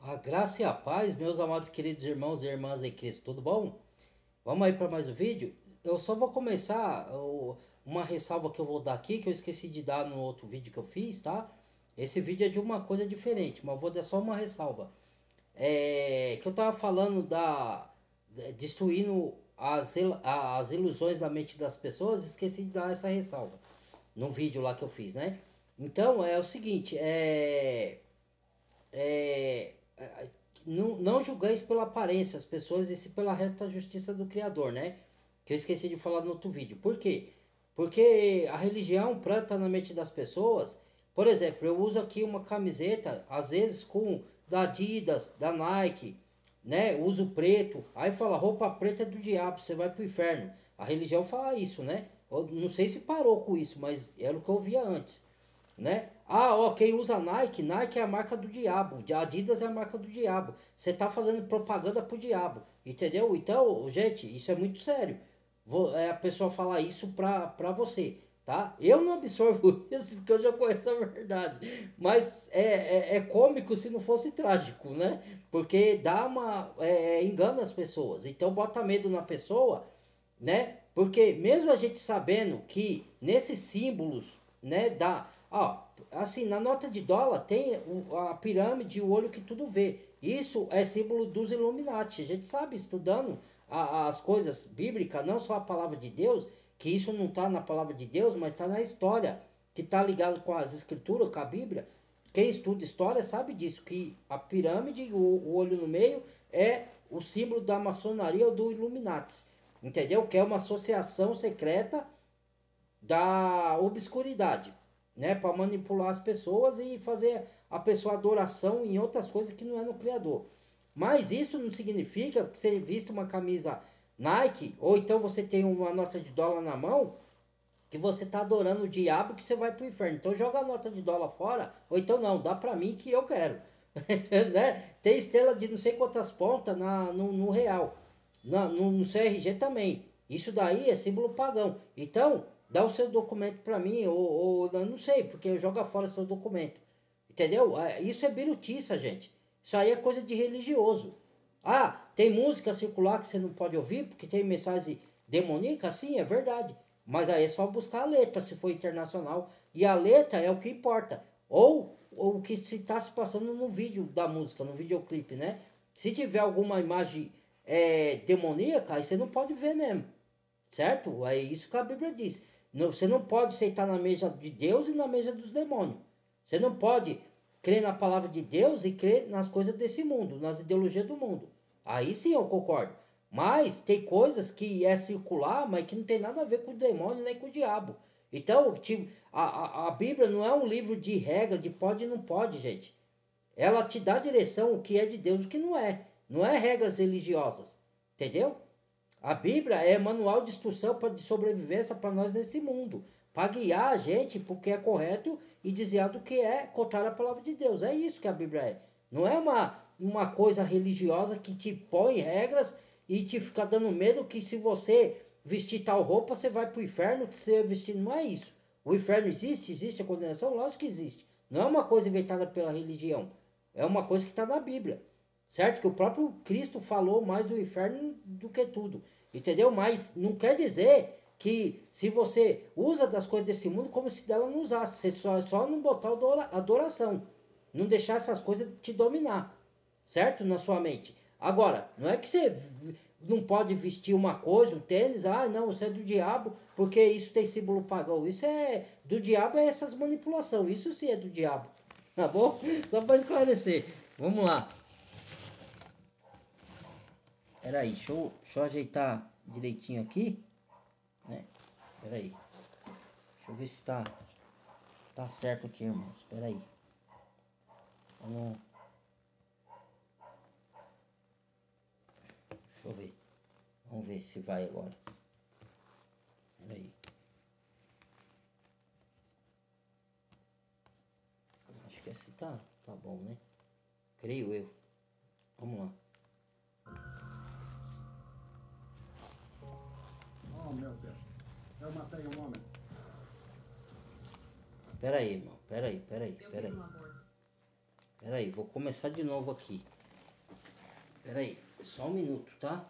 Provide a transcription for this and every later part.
A graça e a paz, meus amados queridos irmãos e irmãs em Cristo, tudo bom? Vamos aí para mais um vídeo? Eu só vou começar uma ressalva que eu vou dar aqui, que eu esqueci de dar no outro vídeo que eu fiz, tá? Esse vídeo é de uma coisa diferente, mas eu vou dar só uma ressalva. Que eu tava falando destruindo as ilusões da mente das pessoas, esqueci de dar essa ressalva no vídeo lá que eu fiz, né? Então é o seguinte, é, não julgueis pela aparência as pessoas e sim pela reta justiça do Criador, né? Que eu esqueci de falar no outro vídeo. Por quê? Porque a religião planta na mente das pessoas. Por exemplo, eu uso aqui uma camiseta, às vezes com da Adidas, da Nike, né? Uso preto. Aí fala, roupa preta é do diabo, você vai pro inferno. A religião fala isso, né? Eu não sei se parou com isso, mas era o que eu via antes, né? Ah, ó, quem usa Nike, Nike é a marca do diabo, Adidas é a marca do diabo. Você tá fazendo propaganda pro diabo, entendeu? Então, gente, isso é muito sério. A pessoa falar isso pra você, tá? Eu não absorvo isso porque eu já conheço a verdade. Mas é cômico se não fosse trágico, né? Porque dá engana as pessoas. Então bota medo na pessoa, né? Porque mesmo a gente sabendo que nesses símbolos, né, ó, assim, na nota de dólar tem a pirâmide, o olho que tudo vê. Isso é símbolo dos Illuminati. A gente sabe, estudando as coisas bíblicas, não só a palavra de Deus, que isso não está na palavra de Deus, mas está na história, que está ligado com as escrituras, com a Bíblia. Quem estuda história sabe disso, que a pirâmide, o olho no meio, é o símbolo da maçonaria ou do Illuminati. Entendeu? Que é uma associação secreta da obscuridade, né? Para manipular as pessoas e fazer a pessoa adoração em outras coisas que não é no Criador. Mas isso não significa que você vista uma camisa Nike, ou então você tem uma nota de dólar na mão, que você está adorando o diabo, que você vai pro inferno. Então joga a nota de dólar fora, ou então não, dá para mim que eu quero. Né? Tem estrela de não sei quantas pontas no real, no CRG também. Isso daí é símbolo pagão. Então, dá o seu documento para mim, ou não sei, porque joga fora o seu documento. Entendeu? Isso é birutiça, gente. Isso aí é coisa de religioso. Ah, tem música circular que você não pode ouvir porque tem mensagem demoníaca? Sim, é verdade. Mas aí é só buscar a letra, se for internacional. E a letra é o que importa. Ou o que se está se passando no vídeo da música, no videoclipe, né? Se tiver alguma imagem demoníaca, aí você não pode ver mesmo. Certo? É isso que a Bíblia diz. Não, você não pode sentar na mesa de Deus e na mesa dos demônios. Você não pode crer na palavra de Deus e crer nas coisas desse mundo, nas ideologias do mundo. Aí sim eu concordo. Mas tem coisas que é circular, mas que não tem nada a ver com o demônio nem com o diabo. Então, tipo, a Bíblia não é um livro de regra, de pode e não pode, gente. Ela te dá direção o que é de Deus e o que não é. Não é regras religiosas. Entendeu? A Bíblia é manual de instrução de sobrevivência para nós nesse mundo. Para guiar a gente porque é correto e desviar do que é contrário à palavra de Deus. É isso que a Bíblia é. Não é uma coisa religiosa que te põe regras e te fica dando medo que se você vestir tal roupa você vai para o inferno, que você vestir. Não é isso. O inferno existe? Existe a condenação? Lógico que existe. Não é uma coisa inventada pela religião. É uma coisa que está na Bíblia. Certo? Que o próprio Cristo falou mais do inferno do que tudo. Entendeu? Mas não quer dizer que se você usa das coisas desse mundo como se dela não usasse. Você só não botar adoração. Não deixar essas coisas te dominar. Certo? Na sua mente. Agora, não é que você não pode vestir uma coisa, um tênis, ah, não, você é do diabo, porque isso tem símbolo pagão. Isso é do diabo, é essas manipulações. Isso sim é do diabo. Tá bom? Só para esclarecer. Vamos lá. Peraí, deixa eu ajeitar direitinho aqui, né? Peraí. Deixa eu ver se tá certo aqui, irmãos. Peraí. Vamos. Deixa eu ver. Vamos ver se vai agora. Peraí. Acho que assim tá bom, né? Creio eu. Vamos lá. Oh, meu Deus. Eu matei um homem. Peraí, irmão. Peraí. Peraí, vou começar de novo aqui. Pera aí, só um minuto, tá?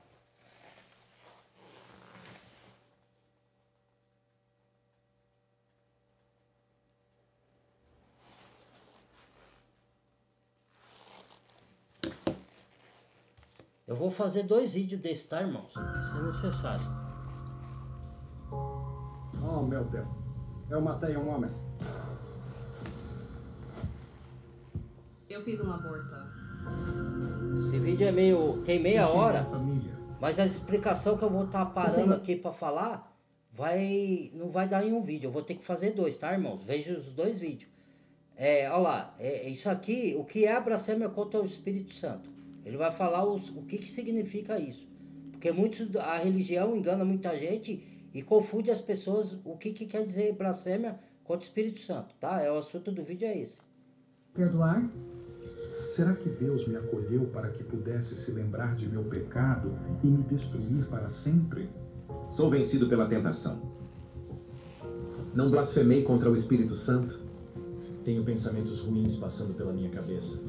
Eu vou fazer 2 vídeos desse, tá, irmãos? Isso é necessário. Oh, meu Deus. Eu matei um homem. Eu fiz um aborto. Esse vídeo é meio... tem meia hora, Família. mas a explicação que eu vou estar parando aqui pra falar não vai dar em um vídeo. Eu vou ter que fazer 2, tá, irmãos? Veja os 2 vídeos. Olha lá, isso aqui, o que é a blasfêmia contra o Espírito Santo? Ele vai falar o que significa isso. Porque a religião engana muita gente e confunde as pessoas o que quer dizer blasfêmia contra o Espírito Santo, tá? O assunto do vídeo é esse. Perdoar? Será que Deus me acolheu para que pudesse se lembrar de meu pecado e me destruir para sempre? Sou vencido pela tentação. Não blasfemei contra o Espírito Santo. Tenho pensamentos ruins passando pela minha cabeça.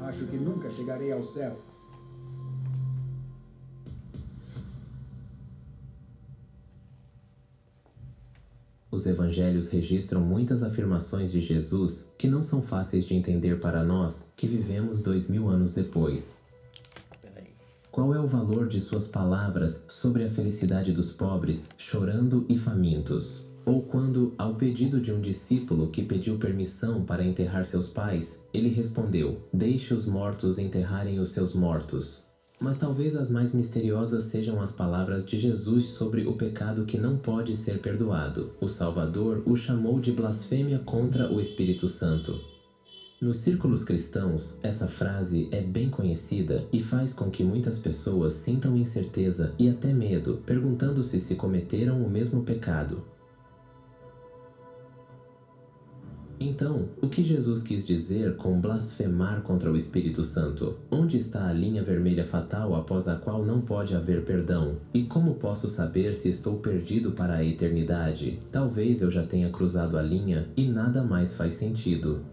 Acho que nunca chegarei ao céu. Os evangelhos registram muitas afirmações de Jesus que não são fáceis de entender para nós que vivemos 2000 anos depois. Qual é o valor de suas palavras sobre a felicidade dos pobres, chorando e famintos? Ou quando, ao pedido de um discípulo que pediu permissão para enterrar seus pais, ele respondeu: "Deixe os mortos enterrarem os seus mortos." Mas talvez as mais misteriosas sejam as palavras de Jesus sobre o pecado que não pode ser perdoado. O Salvador o chamou de blasfêmia contra o Espírito Santo. Nos círculos cristãos, essa frase é bem conhecida e faz com que muitas pessoas sintam incerteza e até medo, perguntando-se se cometeram o mesmo pecado. Então, o que Jesus quis dizer com blasfemar contra o Espírito Santo? Onde está a linha vermelha fatal após a qual não pode haver perdão? E como posso saber se estou perdido para a eternidade? Talvez eu já tenha cruzado a linha e nada mais faz sentido.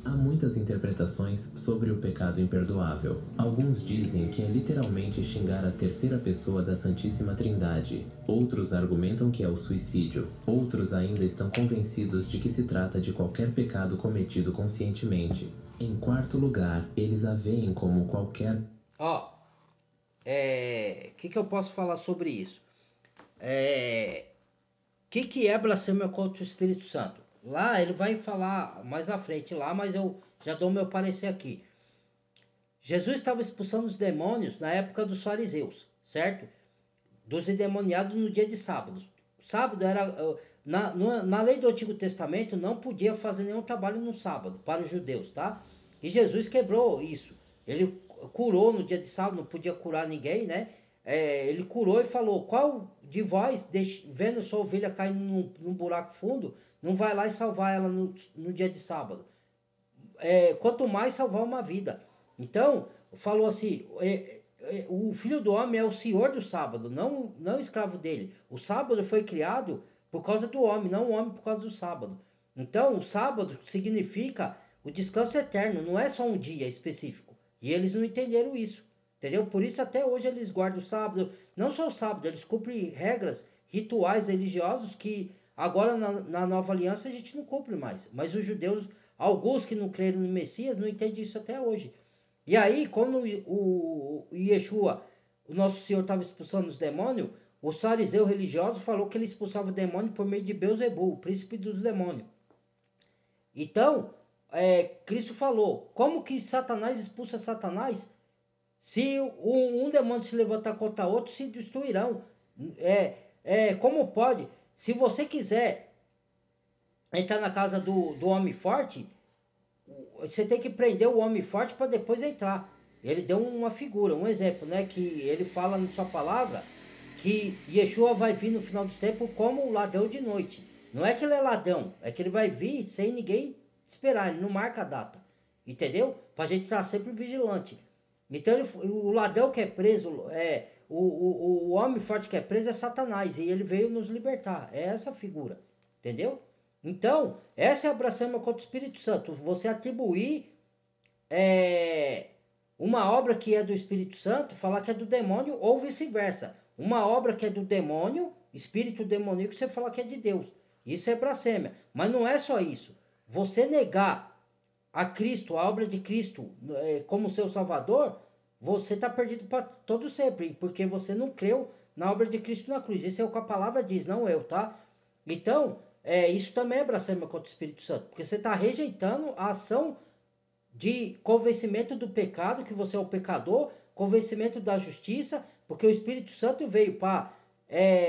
Há muitas interpretações sobre o pecado imperdoável. Alguns dizem que é literalmente xingar a terceira pessoa da Santíssima Trindade. Outros argumentam que é o suicídio. Outros ainda estão convencidos de que se trata de qualquer pecado cometido conscientemente. Em quarto lugar, eles a veem como qualquer... Que eu posso falar sobre isso? Que é blasfêmia contra o Espírito Santo? Lá ele vai falar mais à frente lá, mas eu já dou meu parecer aqui. Jesus estava expulsando os demônios na época dos fariseus, certo? Dos endemoniados no dia de sábado. Sábado era... Na lei do Antigo Testamento não podia fazer nenhum trabalho no sábado para os judeus, tá? E Jesus quebrou isso. Ele curou no dia de sábado, não podia curar ninguém, né? Ele curou e falou: qual de vós, vendo sua ovelha cair num buraco fundo, não vai lá e salvar ela no dia de sábado? Quanto mais salvar uma vida. Então, falou assim, o Filho do Homem é o Senhor do sábado, não escravo dele. O sábado foi criado por causa do homem, não o homem por causa do sábado. Então, o sábado significa o descanso eterno, não é só um dia específico. E eles não entenderam isso, entendeu? Por isso até hoje eles guardam o sábado, não só o sábado, eles cumprem regras, rituais religiosos que agora na nova aliança a gente não cumpre mais. Mas os judeus, alguns que não creram no Messias, não entendem isso até hoje. E aí, quando o Yeshua, o nosso Senhor, estava expulsando os demônios, o fariseu religioso falou que ele expulsava o demônio por meio de Beelzebul, o príncipe dos demônios. Então, Cristo falou: como que Satanás expulsa Satanás? Se um demônio se levantar contra outro, se destruirão. Como pode? Se você quiser entrar na casa do homem forte, você tem que prender o homem forte para depois entrar. Ele deu uma figura, um exemplo, né? Que ele fala na sua palavra que Yeshua vai vir no final dos tempos como o ladrão de noite. Não é que ele é ladrão, é que ele vai vir sem ninguém esperar, ele não marca a data. Entendeu? Pra gente estar sempre vigilante. Então o ladrão que é preso, o homem forte que é preso é Satanás, e ele veio nos libertar. É essa figura, entendeu? Então, essa é a blasfêmia contra o Espírito Santo. Você atribuir uma obra que é do Espírito Santo, falar que é do demônio ou vice-versa. Uma obra que é do demônio, espírito demoníaco, você falar que é de Deus. Isso é blasfêmia. Mas não é só isso. Você negar a Cristo, a obra de Cristo como seu Salvador, você está perdido para todo sempre, porque você não creu na obra de Cristo na cruz. Isso é o que a palavra diz, não eu, tá? Então, isso também é blasfêmia contra o Espírito Santo, porque você está rejeitando a ação de convencimento do pecado, que você é o pecador, convencimento da justiça, porque o Espírito Santo veio para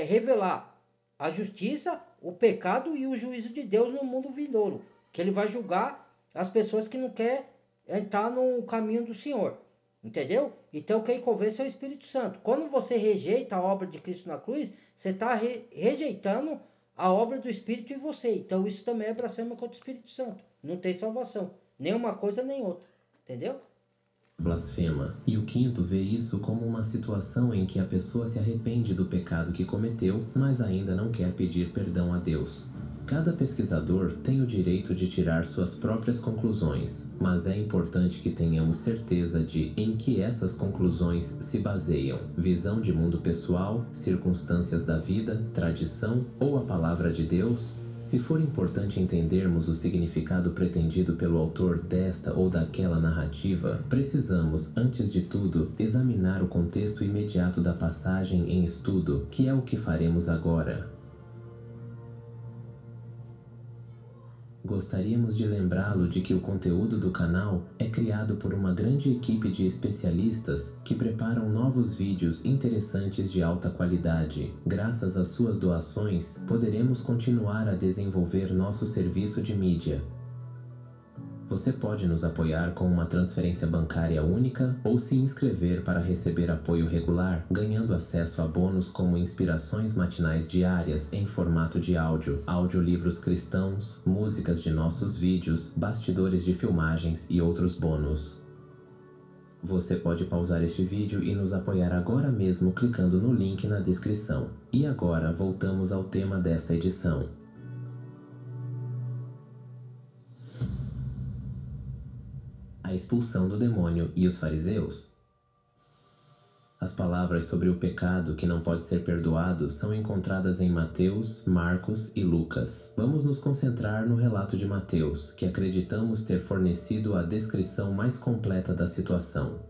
revelar a justiça, o pecado e o juízo de Deus no mundo vindouro, que ele vai julgar as pessoas que não querem entrar no caminho do Senhor, entendeu? Então quem convence é o Espírito Santo. Quando você rejeita a obra de Cristo na cruz, você está rejeitando a obra do Espírito em você. Então isso também é blasfêmia contra o Espírito Santo. Não tem salvação, nem uma coisa nem outra, entendeu? Blasfema. E o quinto vê isso como uma situação em que a pessoa se arrepende do pecado que cometeu, mas ainda não quer pedir perdão a Deus. Cada pesquisador tem o direito de tirar suas próprias conclusões, mas é importante que tenhamos certeza de em que essas conclusões se baseiam: visão de mundo pessoal, circunstâncias da vida, tradição ou a palavra de Deus. Se for importante entendermos o significado pretendido pelo autor desta ou daquela narrativa, precisamos, antes de tudo, examinar o contexto imediato da passagem em estudo, que é o que faremos agora. Gostaríamos de lembrá-lo de que o conteúdo do canal é criado por uma grande equipe de especialistas que preparam novos vídeos interessantes de alta qualidade. Graças às suas doações, poderemos continuar a desenvolver nosso serviço de mídia. Você pode nos apoiar com uma transferência bancária única ou se inscrever para receber apoio regular, ganhando acesso a bônus como inspirações matinais diárias em formato de áudio, audiolivros cristãos, músicas de nossos vídeos, bastidores de filmagens e outros bônus. Você pode pausar este vídeo e nos apoiar agora mesmo clicando no link na descrição. E agora voltamos ao tema desta edição. A expulsão do demônio e os fariseus. As palavras sobre o pecado que não pode ser perdoado são encontradas em Mateus, Marcos e Lucas. Vamos nos concentrar no relato de Mateus, que acreditamos ter fornecido a descrição mais completa da situação.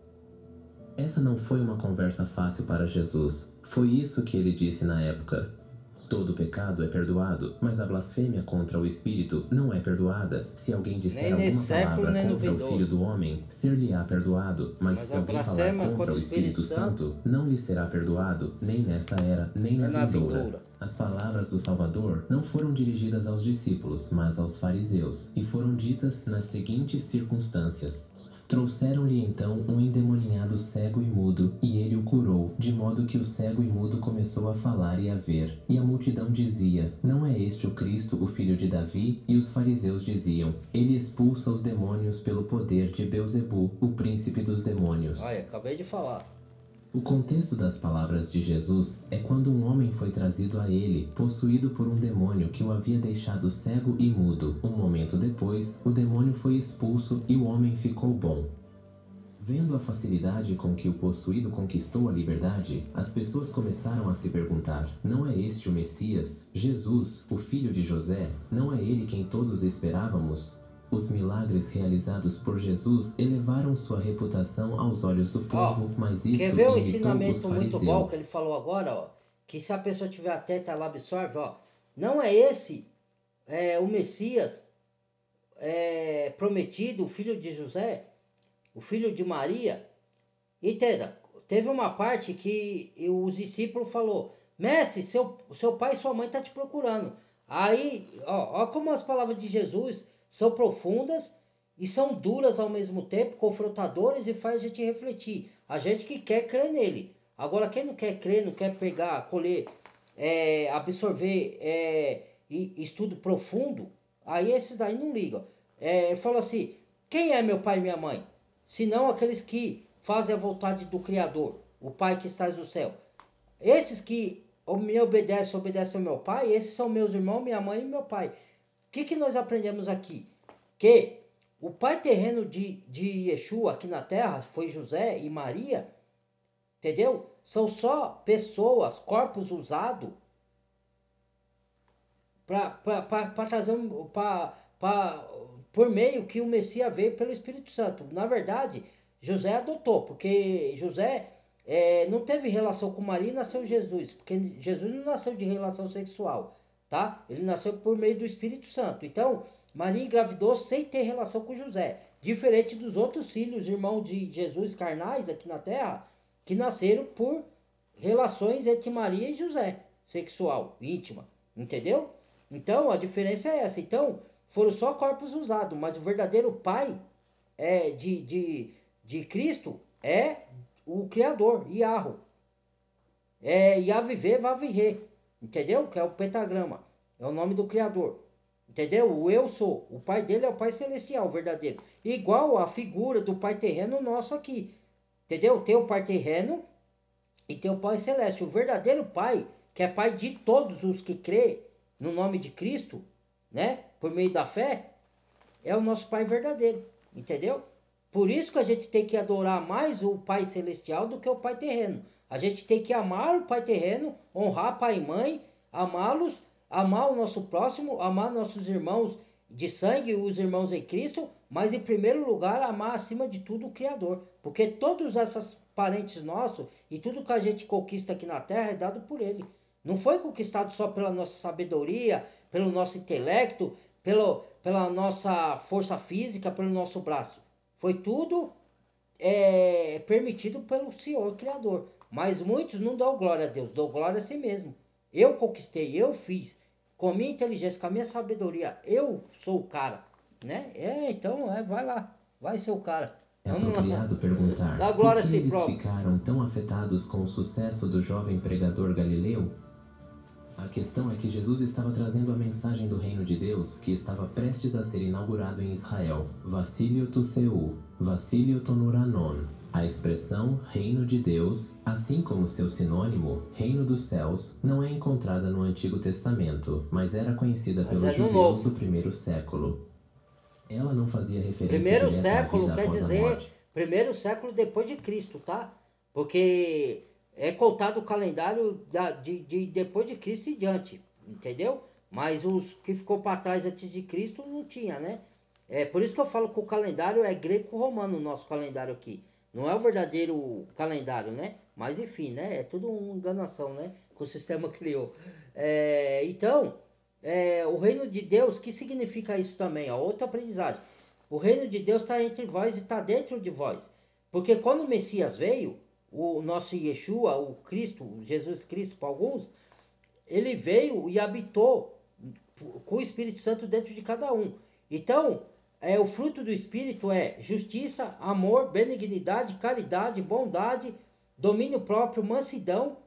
Essa não foi uma conversa fácil para Jesus. Foi isso que ele disse na época. Todo pecado é perdoado, mas a blasfêmia contra o Espírito não é perdoada. Se alguém disser alguma palavra contra o Filho do Homem, ser-lhe-á perdoado. Mas se alguém falar contra o Espírito Santo, não lhe será perdoado, nem nesta era, nem na vindoura. As palavras do Salvador não foram dirigidas aos discípulos, mas aos fariseus, e foram ditas nas seguintes circunstâncias. Trouxeram-lhe então um endemoninhado cego e mudo, e ele o curou, de modo que o cego e mudo começou a falar e a ver. E a multidão dizia: não é este o Cristo, o filho de Davi? E os fariseus diziam: ele expulsa os demônios pelo poder de Beelzebu, o príncipe dos demônios. Olha, acabei de falar. O contexto das palavras de Jesus é quando um homem foi trazido a ele, possuído por um demônio que o havia deixado cego e mudo. Um momento depois, o demônio foi expulso e o homem ficou bom. Vendo a facilidade com que o possuído conquistou a liberdade, as pessoas começaram a se perguntar: não é este o Messias? Jesus, o filho de José? Não é ele quem todos esperávamos? Os milagres realizados por Jesus elevaram sua reputação aos olhos do povo, mas isso quer ver um irritou ensinamento os muito fariseus. bom que ele falou agora, ó? Que se a pessoa tiver atenta, ela absorve, ó. Não é esse o Messias prometido, o filho de José, o filho de Maria? Entenda, teve uma parte que os discípulos falou: mestre, seu pai e sua mãe estão te procurando. Aí, ó como as palavras de Jesus são profundas e são duras ao mesmo tempo, confrontadoras, e faz a gente refletir. A gente que quer crer nele. Agora, quem não quer crer, não quer pegar, colher, absorver estudo profundo, aí esses daí não ligam. Fala assim: quem é meu pai e minha mãe? Senão aqueles que fazem a vontade do Criador, o Pai que está no céu. Esses que me obedecem ao meu pai, esses são meus irmãos, minha mãe e meu pai. O que nós aprendemos aqui? Que O pai terreno de Yeshua aqui na terra foi José e Maria, entendeu? São só pessoas, corpos usados para trazer por meio que o Messias veio pelo Espírito Santo. Na verdade, José adotou, porque José não teve relação com Maria e nasceu Jesus, porque Jesus não nasceu de relação sexual, tá? Ele nasceu por meio do Espírito Santo. Então, Maria engravidou sem ter relação com José, diferente dos outros filhos, irmãos de Jesus carnais aqui na terra, que nasceram por relações entre Maria e José, sexual, íntima, entendeu? Então, a diferença é essa. Então, foram só corpos usados, mas o verdadeiro pai de Cristo é o Criador, Yahweh. Yahvé, Vavirê, entendeu? Que é o pentagrama, é o nome do Criador. Entendeu? O eu sou. O pai dele é o pai celestial, verdadeiro. Igual a figura do pai terreno nosso aqui. Entendeu? Tem o pai terreno e tem o pai celeste. O verdadeiro pai, que é pai de todos os que crê no nome de Cristo, né? Por meio da fé, é o nosso pai verdadeiro. Entendeu? Por isso que a gente tem que adorar mais o pai celestial do que o pai terreno. A gente tem que amar o pai terreno, honrar pai e mãe, amá-los, amar o nosso próximo, amar nossos irmãos de sangue, os irmãos em Cristo, mas em primeiro lugar amar acima de tudo o Criador. Porque todos esses parentes nossos e tudo que a gente conquista aqui na terra é dado por ele. Não foi conquistado só pela nossa sabedoria, pelo nosso intelecto, pela nossa força física, pelo nosso braço. Foi tudo permitido pelo Senhor Criador. Mas muitos não dão glória a Deus, dão glória a si mesmo. Eu conquistei, eu fiz. Com a minha inteligência, com a minha sabedoria, eu sou o cara, né? Então, vai lá, vai ser o cara. É apropriado perguntar Dá glória por que a si eles próprio. ficaram tão afetados com o sucesso do jovem pregador galileu? A questão é que Jesus estava trazendo a mensagem do reino de Deus que estava prestes a ser inaugurado em Israel. Vassilio tu Theu, Vassilio tonuranon. A expressão reino de Deus, assim como seu sinônimo, reino dos céus, não é encontrada no Antigo Testamento, mas era conhecida pelos judeus do primeiro século. Ela não fazia referência Primeiro direta à século vida quer após a dizer morte. primeiro século depois de Cristo, tá? Porque é contado o calendário de depois de Cristo e diante, entendeu? Mas os que ficou para trás antes de Cristo não tinha, né? É por isso que eu falo que o calendário é greco-romano, o nosso calendário aqui. Não é o verdadeiro calendário, né? Mas enfim, né? É tudo uma enganação, né? Que o sistema criou. Então, o reino de Deus, que significa isso também? Ó, outra aprendizagem. O reino de Deus está entre vós e está dentro de vós. Porque quando o Messias veio, o nosso Yeshua, o Cristo, Jesus Cristo para alguns, ele veio e habitou com o Espírito Santo dentro de cada um. Então, o fruto do Espírito é justiça, amor, benignidade, caridade, bondade, domínio próprio, mansidão.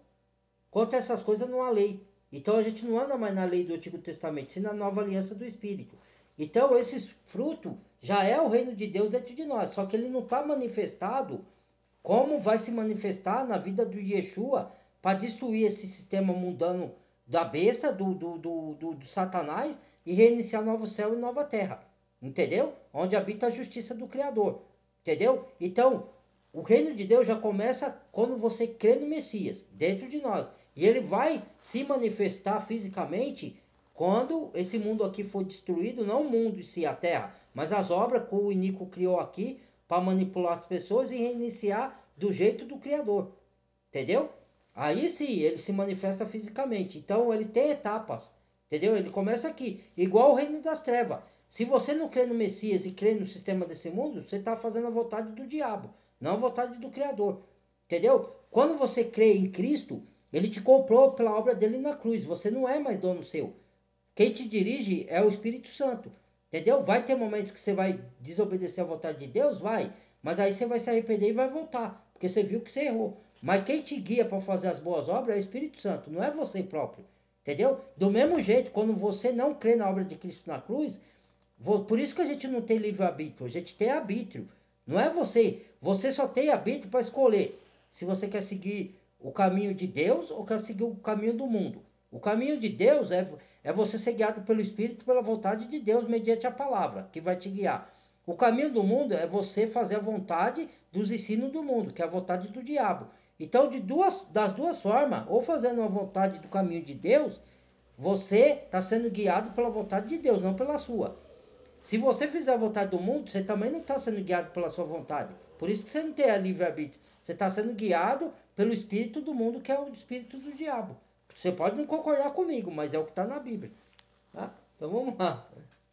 Contra essas coisas não há lei. Então a gente não anda mais na lei do Antigo Testamento, sim na nova aliança do Espírito. Então esses frutos já é o reino de Deus dentro de nós, só que ele não está manifestado como vai se manifestar na vida do Yeshua para destruir esse sistema mundano da besta, do Satanás e reiniciar novo céu e nova terra. Entendeu? Onde habita a justiça do Criador. Entendeu? Então, o reino de Deus já começa quando você crê no Messias, dentro de nós. E ele vai se manifestar fisicamente quando esse mundo aqui for destruído, não o mundo em si, a terra, mas as obras que o Inico criou aqui para manipular as pessoas e reiniciar do jeito do Criador. Entendeu? Aí sim, ele se manifesta fisicamente. Então, ele tem etapas. Entendeu? Ele começa aqui, igual o reino das trevas. Se você não crê no Messias e crê no sistema desse mundo, você está fazendo a vontade do diabo, não a vontade do Criador. Entendeu? Quando você crê em Cristo, ele te comprou pela obra dele na cruz. Você não é mais dono seu. Quem te dirige é o Espírito Santo. Entendeu? Vai ter momentos que você vai desobedecer à vontade de Deus? Vai. Mas aí você vai se arrepender e vai voltar. Porque você viu que você errou. Mas quem te guia para fazer as boas obras é o Espírito Santo. Não é você próprio. Entendeu? Do mesmo jeito, quando você não crê na obra de Cristo na cruz, por isso que a gente não tem livre-arbítrio. A gente tem arbítrio. Não é você. Você só tem arbítrio para escolher se você quer seguir o caminho de Deus ou quer seguir o caminho do mundo. O caminho de Deus é você ser guiado pelo Espírito, pela vontade de Deus, mediante a palavra, que vai te guiar. O caminho do mundo é você fazer a vontade dos ensinos do mundo, que é a vontade do diabo. Então, das duas formas, ou fazendo a vontade do caminho de Deus, você está sendo guiado pela vontade de Deus, não pela sua. Se você fizer a vontade do mundo, você também não está sendo guiado pela sua vontade. Por isso que você não tem a livre-arbítrio. Você está sendo guiado pelo espírito do mundo, que é o espírito do diabo. Você pode não concordar comigo, mas é o que está na Bíblia. Tá? Então vamos lá.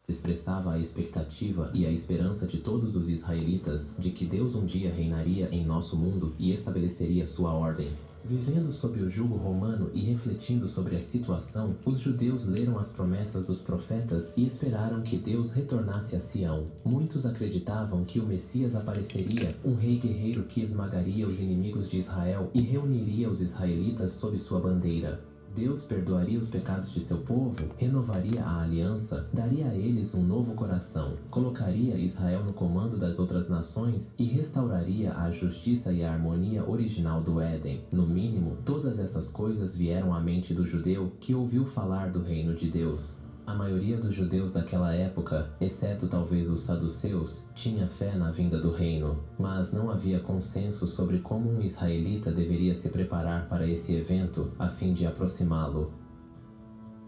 Expressava a expectativa e a esperança de todos os israelitas de que Deus um dia reinaria em nosso mundo e estabeleceria sua ordem. Vivendo sob o jugo romano e refletindo sobre a situação, os judeus leram as promessas dos profetas e esperaram que Deus retornasse a Sião. Muitos acreditavam que o Messias apareceria, um rei guerreiro que esmagaria os inimigos de Israel e reuniria os israelitas sob sua bandeira. Deus perdoaria os pecados de seu povo, renovaria a aliança, daria a eles um novo coração, colocaria Israel no comando das outras nações e restauraria a justiça e a harmonia original do Éden. No mínimo, todas essas coisas vieram à mente do judeu que ouviu falar do reino de Deus. A maioria dos judeus daquela época, exceto talvez os saduceus, tinha fé na vinda do reino, mas não havia consenso sobre como um israelita deveria se preparar para esse evento a fim de aproximá-lo.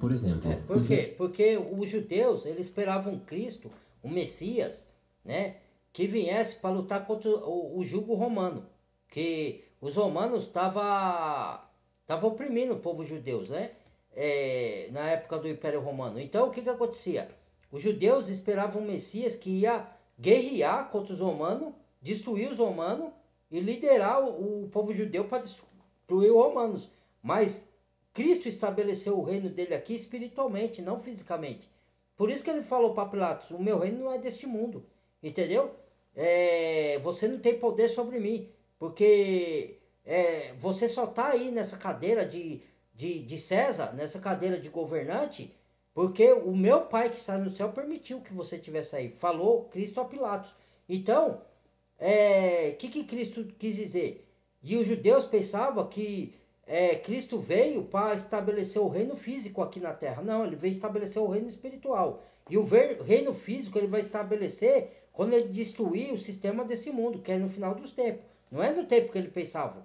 Por exemplo... Por quê? Porque os judeus, eles esperavam Cristo, o Messias, né, que viesse para lutar contra o jugo romano, que os romanos estavam oprimindo o povo judeu, né? Na época do Império Romano. Então o que acontecia? Os judeus esperavam um Messias que ia guerrear contra os romanos, destruir os romanos e liderar o povo judeu para destruir os romanos. Mas Cristo estabeleceu o reino dele aqui espiritualmente, não fisicamente. Por isso que ele falou para Pilatos: o meu reino não é deste mundo, entendeu? Você não tem poder sobre mim, porque você só está aí nessa cadeira de César, nessa cadeira de governante, porque o meu Pai que está no céu permitiu que você tivesse aí. Falou Cristo a Pilatos. Então, que Cristo quis dizer? E os judeus pensavam que Cristo veio para estabelecer o reino físico aqui na terra. Não, ele veio estabelecer o reino espiritual. E o reino físico ele vai estabelecer quando ele destruir o sistema desse mundo, que é no final dos tempos. Não é no tempo que ele pensava.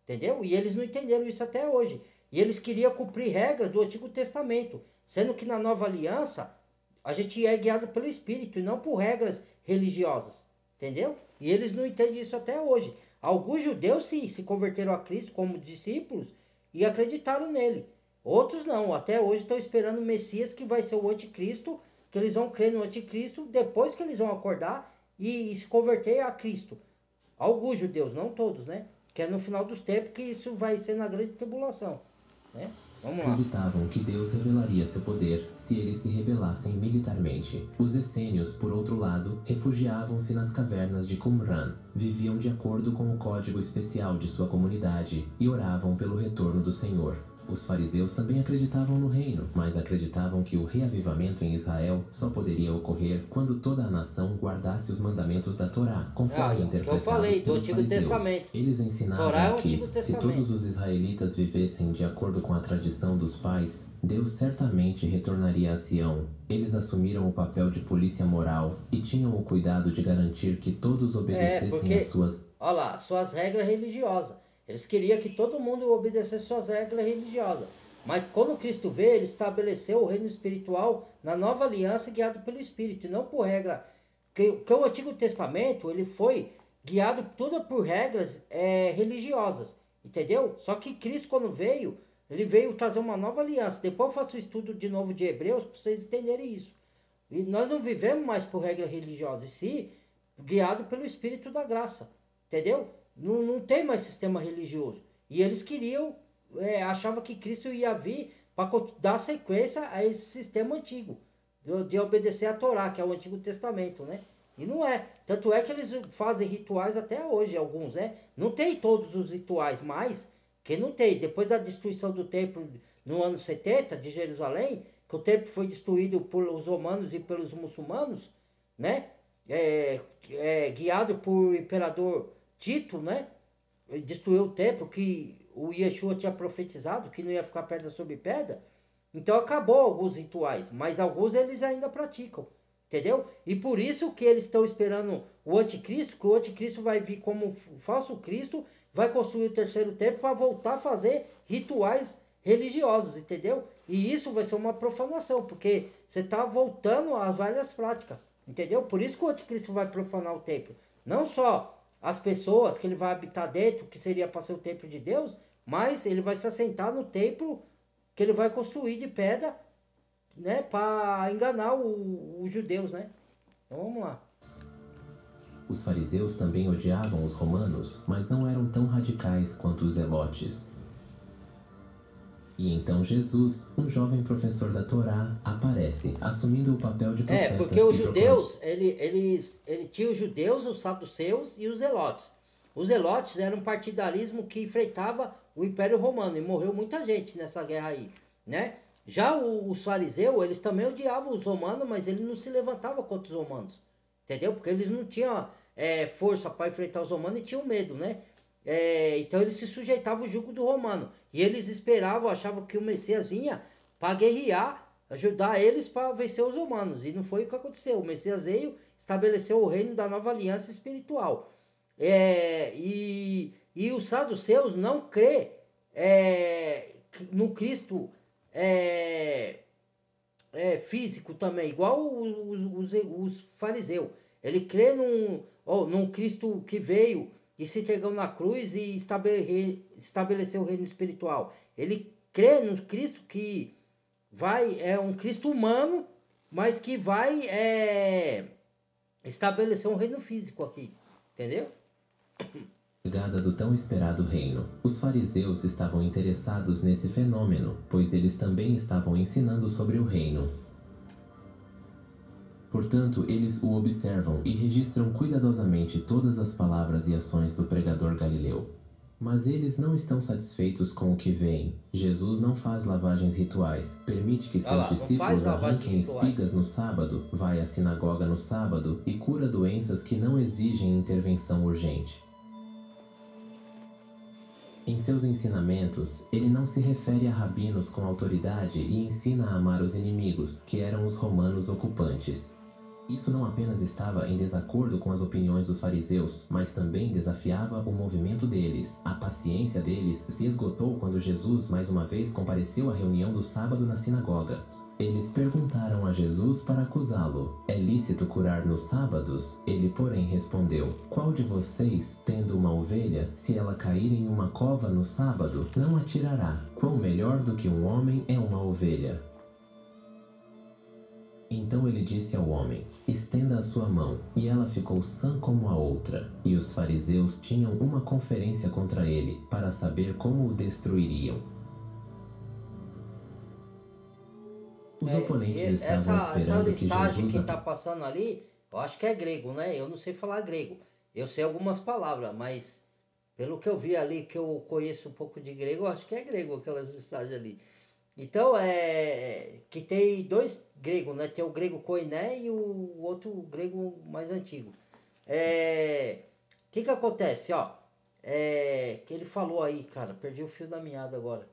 Entendeu? E eles não entenderam isso até hoje. E eles queriam cumprir regras do Antigo Testamento, sendo que na Nova Aliança a gente é guiado pelo Espírito e não por regras religiosas, entendeu? E eles não entendem isso até hoje. Alguns judeus sim, se converteram a Cristo como discípulos e acreditaram nele. Outros não, até hoje estão esperando o Messias, que vai ser o anticristo, que eles vão crer no anticristo depois que eles vão acordar e se converter a Cristo. Alguns judeus, não todos, né? Que é no final dos tempos que isso vai ser na grande tribulação. Vamos lá. Acreditavam que Deus revelaria seu poder se eles se rebelassem militarmente. Os essênios, por outro lado, refugiavam-se nas cavernas de Qumran, viviam de acordo com o código especial de sua comunidade e oravam pelo retorno do Senhor. Os fariseus também acreditavam no reino, mas acreditavam que o reavivamento em Israel só poderia ocorrer quando toda a nação guardasse os mandamentos da Torá, conforme interpretados eu falei, do pelos Antigo fariseus. Testamento. Eles ensinavam Torá é o que, Antigo se Testamento. todos os israelitas vivessem de acordo com a tradição dos pais, Deus certamente retornaria a Sião. Eles assumiram o papel de polícia moral e tinham o cuidado de garantir que todos obedecessem às suas... Olha lá, suas regras religiosas. Eles queriam que todo mundo obedecesse suas regras religiosas. Mas quando Cristo veio, ele estabeleceu o reino espiritual na nova aliança guiado pelo Espírito, e não por regra. Que o Antigo Testamento ele foi guiado tudo por regras religiosas, entendeu? Só que Cristo, quando veio, ele veio trazer uma nova aliança. Depois eu faço o estudo de novo de Hebreus para vocês entenderem isso. E nós não vivemos mais por regra religiosa, e sim guiado pelo Espírito da graça, entendeu? Não tem mais sistema religioso. E eles queriam, achavam que Cristo ia vir para dar sequência a esse sistema antigo, de obedecer a Torá, que é o Antigo Testamento, né? E não é. Tanto é que eles fazem rituais até hoje, alguns, né? Não tem todos os rituais, mas que não tem. Depois da destruição do templo no ano 70 de Jerusalém, que o templo foi destruído pelos romanos e pelos muçulmanos, né? Guiado por imperador Tito, né? Ele destruiu o templo que o Yeshua tinha profetizado, que não ia ficar pedra sobre pedra. Então acabou alguns rituais, mas alguns eles ainda praticam. Entendeu? E por isso que eles estão esperando o anticristo, que o anticristo vai vir como falso Cristo, vai construir o terceiro templo para voltar a fazer rituais religiosos, entendeu? E isso vai ser uma profanação, porque você está voltando às velhas práticas, entendeu? Por isso que o anticristo vai profanar o templo. Não só as pessoas que ele vai habitar dentro, que seria para ser o templo de Deus, mas ele vai se assentar no templo que ele vai construir de pedra, né, para enganar os judeus, né? Então vamos lá. Os fariseus também odiavam os romanos, mas não eram tão radicais quanto os zelotes. E então Jesus, um jovem professor da Torá, aparece, assumindo o papel de profeta. Porque os judeus, ele tinha os judeus, os saduceus e os zelotes. Os zelotes eram um partidarismo que enfrentava o Império Romano e morreu muita gente nessa guerra aí, né? Já os fariseus, eles também odiavam os romanos, mas eles não se levantavam contra os romanos, entendeu? Porque eles não tinham força para enfrentar os romanos e tinham medo, né? Então eles se sujeitavam ao jugo do romano. E eles esperavam, achavam que o Messias vinha para guerrear, ajudar eles para vencer os romanos. E não foi o que aconteceu. O Messias veio, estabeleceu o reino da nova aliança espiritual. E os saduceus não crê no Cristo físico também, igual os fariseus. Ele crê num Cristo que veio e se entregou na cruz e estabeleceu o reino espiritual. Ele crê no Cristo que um Cristo humano, mas que vai estabelecer um reino físico aqui. Entendeu? Chegada do tão esperado reino. Os fariseus estavam interessados nesse fenômeno, pois eles também estavam ensinando sobre o reino. Portanto, eles o observam e registram cuidadosamente todas as palavras e ações do pregador galileu. Mas eles não estão satisfeitos com o que veem. Jesus não faz lavagens rituais, permite que seus discípulos arranquem espigas no sábado, vai à sinagoga no sábado e cura doenças que não exigem intervenção urgente. Em seus ensinamentos, ele não se refere a rabinos com autoridade e ensina a amar os inimigos, que eram os romanos ocupantes. Isso não apenas estava em desacordo com as opiniões dos fariseus, mas também desafiava o movimento deles. A paciência deles se esgotou quando Jesus mais uma vez compareceu à reunião do sábado na sinagoga. Eles perguntaram a Jesus para acusá-lo: é lícito curar nos sábados? Ele, porém, respondeu: qual de vocês, tendo uma ovelha, se ela cair em uma cova no sábado, não a tirará? Quão melhor do que um homem é uma ovelha? Então ele disse ao homem: estenda a sua mão. E ela ficou sã como a outra. E os fariseus tinham uma conferência contra ele, para saber como o destruiriam. Os oponentes estavam essa esperando que listagem Jesus... que está passando ali, eu acho que é grego, né? Eu não sei falar grego. Eu sei algumas palavras, mas pelo que eu vi ali, que eu conheço um pouco de grego, eu acho que é grego aquelas listagens ali. Então, que tem dois gregos, né? Tem o grego koiné e o outro grego mais antigo. Que acontece, ó? Que ele falou aí, cara, perdi o fio da meada agora.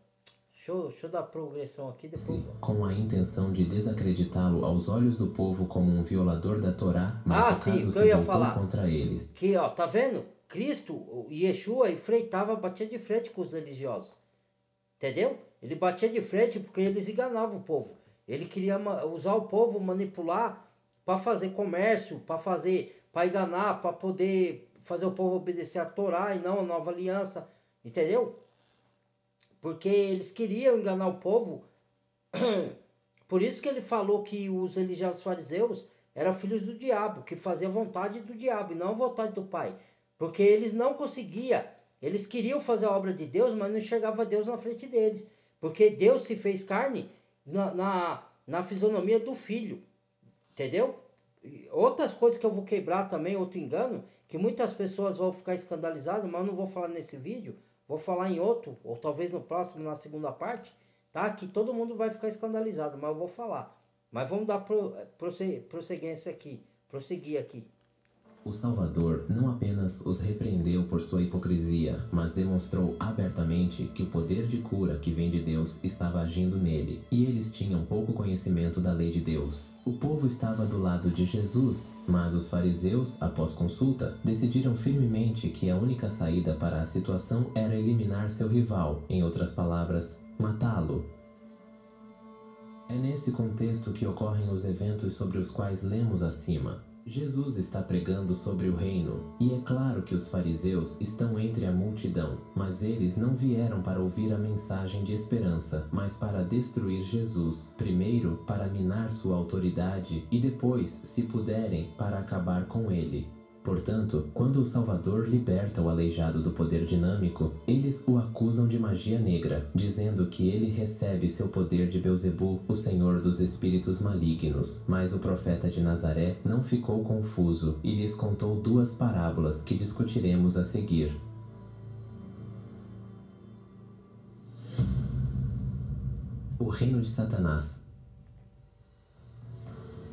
Deixa eu dar progressão aqui depois. Com a intenção de desacreditá-lo aos olhos do povo como um violador da Torá, mas o caso se voltou contra eles. Que, ó, tá vendo? Cristo, o Yeshua, enfrentava, batia de frente com os religiosos. Entendeu? Ele batia de frente porque eles enganavam o povo. Ele queria usar o povo, manipular para fazer comércio, para enganar, para poder fazer o povo obedecer a Torá e não a nova aliança. Entendeu? Porque eles queriam enganar o povo. Por isso que ele falou que os religiosos fariseus eram filhos do diabo, que faziam a vontade do diabo e não a vontade do Pai. Porque eles não conseguiam, eles queriam fazer a obra de Deus, mas não enxergava Deus na frente deles. Porque Deus se fez carne na fisionomia do Filho. Entendeu? E outras coisas que eu vou quebrar também, outro engano, que muitas pessoas vão ficar escandalizadas, mas eu não vou falar nesse vídeo. Vou falar em outro, ou talvez no próximo, na segunda parte, tá? Que todo mundo vai ficar escandalizado, mas eu vou falar. Mas vamos dar prosseguir aqui. O Salvador não apenas os repreendeu por sua hipocrisia, mas demonstrou abertamente que o poder de cura que vem de Deus estava agindo nele, e eles tinham pouco conhecimento da lei de Deus. O povo estava do lado de Jesus, mas os fariseus, após consulta, decidiram firmemente que a única saída para a situação era eliminar seu rival, em outras palavras, matá-lo. É nesse contexto que ocorrem os eventos sobre os quais lemos acima. Jesus está pregando sobre o reino, e é claro que os fariseus estão entre a multidão, mas eles não vieram para ouvir a mensagem de esperança, mas para destruir Jesus, primeiro para minar sua autoridade e depois, se puderem, para acabar com ele. Portanto, quando o Salvador liberta o aleijado do poder dinâmico, eles o acusam de magia negra, dizendo que ele recebe seu poder de Beelzebu, o senhor dos espíritos malignos. Mas o profeta de Nazaré não ficou confuso e lhes contou 2 parábolas que discutiremos a seguir. O reino de Satanás.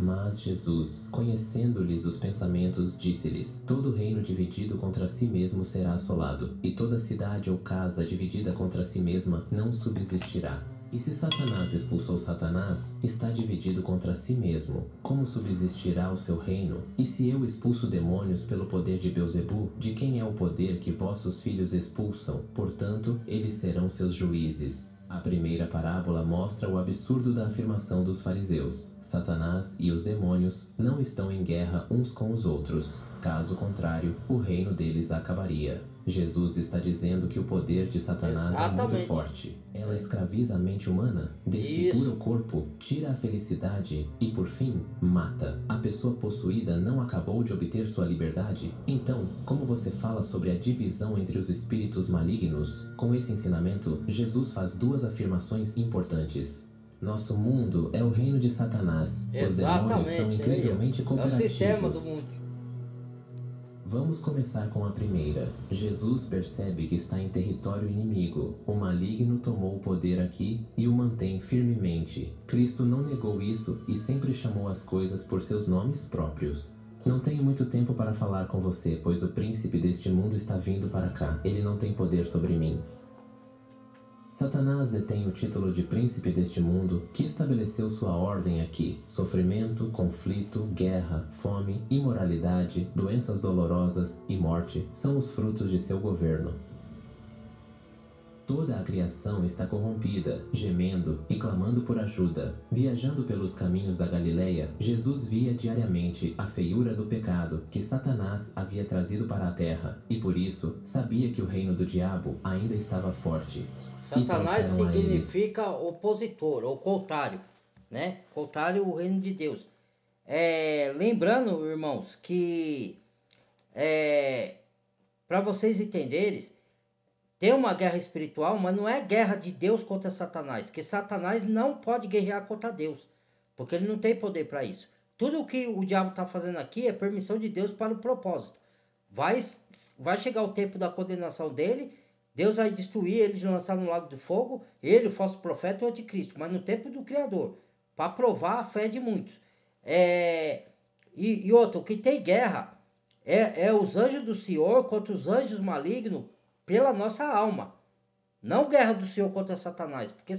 Mas Jesus, conhecendo-lhes os pensamentos, disse-lhes: todo reino dividido contra si mesmo será assolado, e toda cidade ou casa dividida contra si mesma não subsistirá. E se Satanás expulsou Satanás, está dividido contra si mesmo. Como subsistirá o seu reino? E se eu expulso demônios pelo poder de Beelzebu, de quem é o poder que vossos filhos expulsam? Portanto, eles serão seus juízes. A primeira parábola mostra o absurdo da afirmação dos fariseus. Satanás e os demônios não estão em guerra uns com os outros. Caso contrário, o reino deles acabaria. Jesus está dizendo que o poder de Satanás é muito forte. Ela escraviza a mente humana, desfigura o corpo, tira a felicidade e, por fim, mata. A pessoa possuída não acabou de obter sua liberdade? Então, como você fala sobre a divisão entre os espíritos malignos? Com esse ensinamento, Jesus faz 2 afirmações importantes. Nosso mundo é o reino de Satanás. Os demônios são incrivelmente cooperativos. É o sistema do mundo. Vamos começar com a primeira. Jesus percebe que está em território inimigo. O maligno tomou o poder aqui e o mantém firmemente. Cristo não negou isso e sempre chamou as coisas por seus nomes próprios. Não tenho muito tempo para falar com você, pois o príncipe deste mundo está vindo para cá. Ele não tem poder sobre mim. Satanás detém o título de príncipe deste mundo, que estabeleceu sua ordem aqui. Sofrimento, conflito, guerra, fome, imoralidade, doenças dolorosas e morte são os frutos de seu governo. Toda a criação está corrompida, gemendo e clamando por ajuda. Viajando pelos caminhos da Galileia, Jesus via diariamente a feiura do pecado que Satanás havia trazido para a terra, e por isso sabia que o reino do diabo ainda estava forte. Satanás significa opositor, ou contrário, né? Contrário ao reino de Deus. Lembrando, irmãos, que para vocês entenderem, tem uma guerra espiritual, mas não é guerra de Deus contra Satanás, que Satanás não pode guerrear contra Deus, porque ele não tem poder para isso. Tudo o que o diabo está fazendo aqui é permissão de Deus para o propósito. Vai chegar o tempo da condenação dele, Deus vai destruir ele, lançar no lago do fogo, ele, o falso profeta e o anticristo, mas no tempo do Criador, para provar a fé de muitos. E outro, o que tem guerra é os anjos do Senhor contra os anjos malignos pela nossa alma. Não guerra do Senhor contra Satanás, porque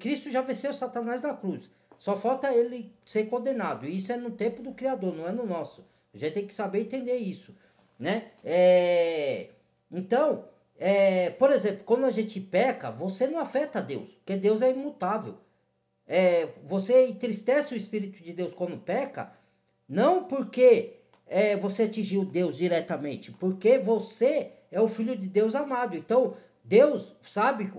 Cristo já venceu Satanás na cruz. Só falta ele ser condenado, e isso é no tempo do Criador, não é no nosso. A gente tem que saber entender isso, né? Então, por exemplo, quando a gente peca, você não afeta Deus, porque Deus é imutável. Você entristece o Espírito de Deus quando peca, não porque você atingiu Deus diretamente, porque você é o Filho de Deus amado. Então, Deus sabe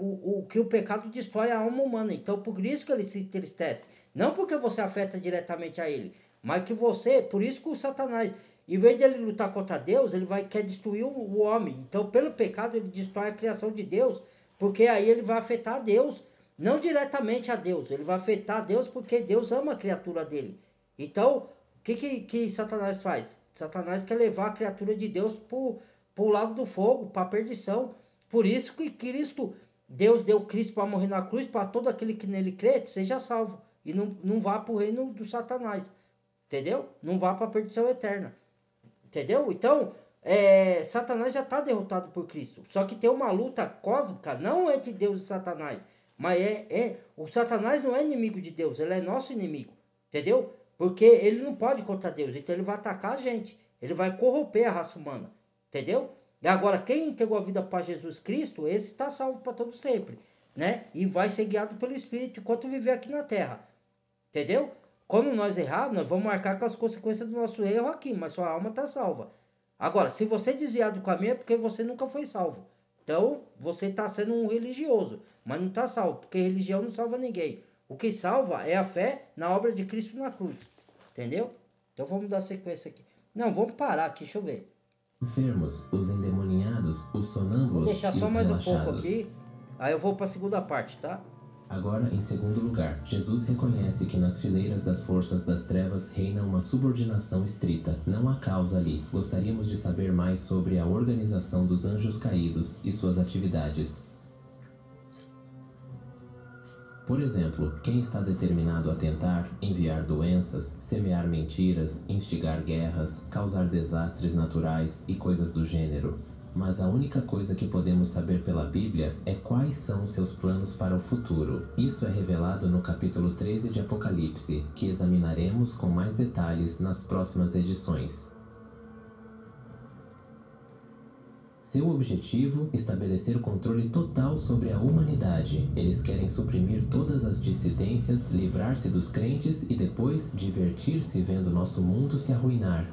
que o pecado destrói a alma humana, então por isso que ele se entristece. Não porque você afeta diretamente a ele, mas que você, por isso que o Satanás, em vez de ele lutar contra Deus, ele quer destruir o homem. Então, pelo pecado, ele destrói a criação de Deus, porque aí ele vai afetar a Deus, não diretamente a Deus, ele vai afetar a Deus porque Deus ama a criatura dele. Então, o que Satanás faz? Satanás quer levar a criatura de Deus para o lago do fogo, para a perdição. Por isso que Deus deu Cristo para morrer na cruz, para todo aquele que nele crê, seja salvo. E não vá para o reino do Satanás. Entendeu? Não vá para a perdição eterna. Entendeu? Então, Satanás já está derrotado por Cristo. Só que tem uma luta cósmica, não entre Deus e Satanás. Mas o Satanás não é inimigo de Deus, ele é nosso inimigo. Entendeu? Porque ele não pode contra Deus, então ele vai atacar a gente. Ele vai corromper a raça humana. Entendeu? E agora, quem entregou a vida para Jesus Cristo, esse está salvo para todo sempre. Né? E vai ser guiado pelo Espírito enquanto viver aqui na Terra. Entendeu? Quando nós errar, nós vamos marcar com as consequências do nosso erro aqui, mas sua alma está salva. Agora, se você desviar do caminho é porque você nunca foi salvo. Então, você está sendo um religioso, mas não está salvo, porque religião não salva ninguém. O que salva é a fé na obra de Cristo na cruz. Entendeu? Então, vamos dar sequência aqui. Não, vamos parar aqui, deixa eu ver. Enfermos, os endemoniados, os sonâmbulos Vou deixar e só os mais um relaxados. pouco aqui, aí eu vou para a segunda parte, tá? Agora, em segundo lugar, Jesus reconhece que nas fileiras das forças das trevas reina uma subordinação estrita. Não há causa ali. Gostaríamos de saber mais sobre a organização dos anjos caídos e suas atividades. Por exemplo, quem está determinado a tentar, enviar doenças, semear mentiras, instigar guerras, causar desastres naturais e coisas do gênero. Mas a única coisa que podemos saber pela Bíblia é quais são os seus planos para o futuro. Isso é revelado no capítulo 13 de Apocalipse, que examinaremos com mais detalhes nas próximas edições. Seu objetivo, estabelecer controle total sobre a humanidade. Eles querem suprimir todas as dissidências, livrar-se dos crentes e depois divertir-se vendo nosso mundo se arruinar.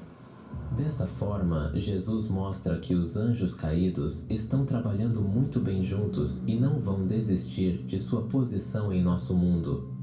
Dessa forma, Jesus mostra que os anjos caídos estão trabalhando muito bem juntos e não vão desistir de sua posição em nosso mundo.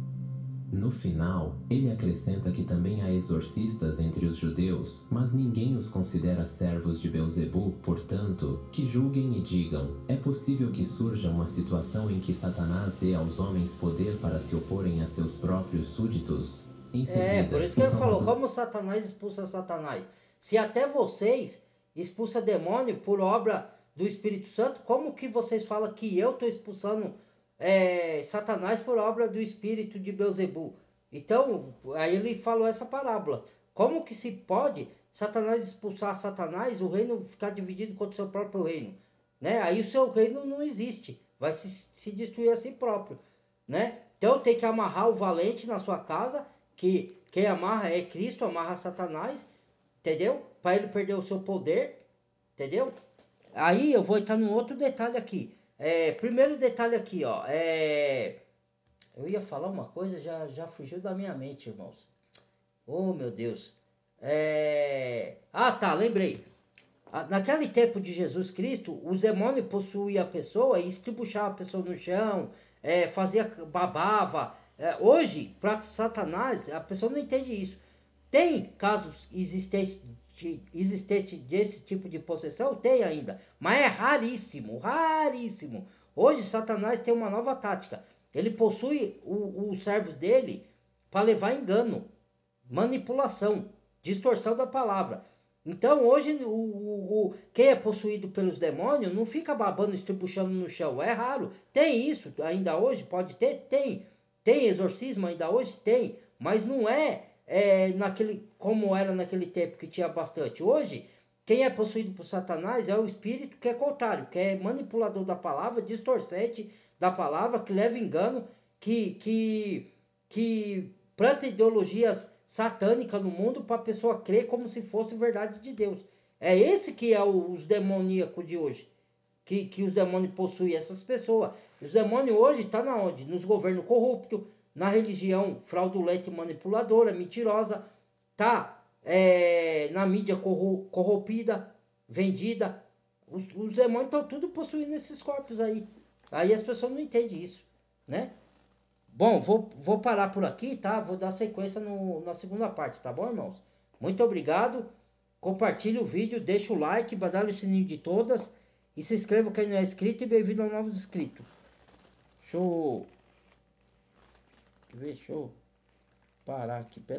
No final, ele acrescenta que também há exorcistas entre os judeus, mas ninguém os considera servos de Beelzebu, portanto, que julguem e digam: é possível que surja uma situação em que Satanás dê aos homens poder para se oporem a seus próprios súditos? Em seguida, Por isso que ele falou, como Satanás expulsa Satanás? Se até vocês expulsam demônio por obra do Espírito Santo, como que vocês falam que eu estou expulsando Satanás por obra do Espírito de Beelzebu? Então, aí ele falou essa parábola. Como que se pode Satanás expulsar Satanás, o reino ficar dividido contra o seu próprio reino? Né? Aí o seu reino não existe, vai se destruir a si próprio. Né? Então tem que amarrar o valente na sua casa, que quem amarra é Cristo, amarra Satanás, entendeu? Para ele perder o seu poder, entendeu? Aí eu vou entrar num outro detalhe aqui. Primeiro detalhe aqui, ó. Eu ia falar uma coisa, já fugiu da minha mente, irmãos. Oh, meu Deus. Tá, lembrei. Naquele tempo de Jesus Cristo, os demônios possuíam a pessoa e estribuchavam a pessoa no chão, babava. Hoje, para Satanás, a pessoa não entende isso. Tem casos existentes desse tipo de possessão? Tem ainda, mas é raríssimo, raríssimo. Hoje Satanás tem uma nova tática. Ele possui os servos dele para levar engano, manipulação, distorção da palavra. Então hoje quem é possuído pelos demônios não fica babando, estribuchando no chão. É raro. Tem isso ainda hoje? Pode ter? Tem. Tem exorcismo ainda hoje? Tem. Mas não é como era naquele tempo que tinha bastante. Hoje, quem é possuído por Satanás é o espírito que é contrário, que é manipulador da palavra, distorcente da palavra, que leva engano, que planta ideologias satânicas no mundo para a pessoa crer como se fosse verdade de Deus. É esse que é os demoníacos de hoje, que os demônios possuem essas pessoas. Os demônios hoje estão na onde? Nos governos corruptos, na religião fraudulenta e manipuladora, mentirosa, tá na mídia corrompida, vendida. Os demônios estão tudo possuindo esses corpos aí. Aí as pessoas não entendem isso, né? Bom, vou parar por aqui, tá? Vou dar sequência na segunda parte, tá bom, irmãos? Muito obrigado. Compartilhe o vídeo, deixa o like, badalhe o sininho de todas e se inscreva quem não é inscrito e bem-vindo aos novos inscritos. Deixa eu parar aqui, pera.